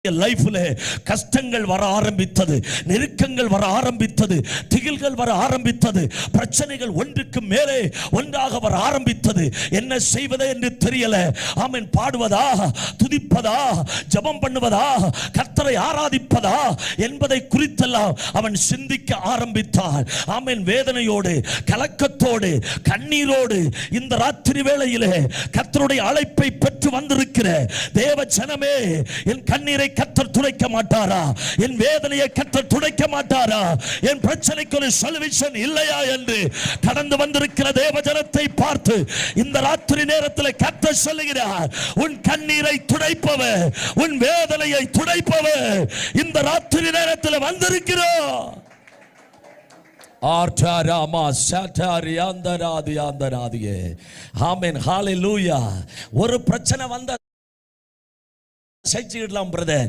லைஃப்ல கஷ்டங்கள் வர ஆரம்பித்தது, நெருக்கங்கள் வர ஆரம்பித்தது, திகில்கள் வர ஆரம்பித்தது, பிரச்சனைகள் ஒன்றுக்கு மேலே ஒன்றாக வர ஆரம்பித்தது. என்ன செய்வது என்று தெரியல. ஆமென். பாடுவதா, துதிப்பதா, ஜெபம் பண்ணுவதா, கர்த்தரை ஆராதிப்பதா என்பதை குறித்தெல்லாம் அவன் சிந்திக்க ஆரம்பித்தான். ஆமென். வேதனையோடு, கலக்கத்தோடு, கண்ணீரோடு இந்த ராத்திரி வேளையிலே கர்த்தருடைய அழைப்பை பெற்று வந்திருக்கிற தேவ ஜனமே, என் கண்ணீரை கர்த்தர் துடைக்க மாட்டாரா? என் வேதனையை கர்த்தர் துடைக்க மாட்டாரா? என் பிரச்சனைக்கு ஒரு சொல்யூஷன் இல்லையா என்று கடந்து வந்திருக்கிற தேவ ஜனத்தை பார்த்து இந்த ராத்திரி நேரத்தில் கர்த்தர் சொல்லுகிறார், உன் கண்ணீரை துடைப்பவர், உன் வேதனையை துடைப்பவர் இந்த ராத்திரி நேரத்தில் வந்திருக்கிறோம். ஆமென். ஹல்லேலூயா. ஒரு பிரச்சனை வந்த செஞ்சிடலாம் பிரதர்.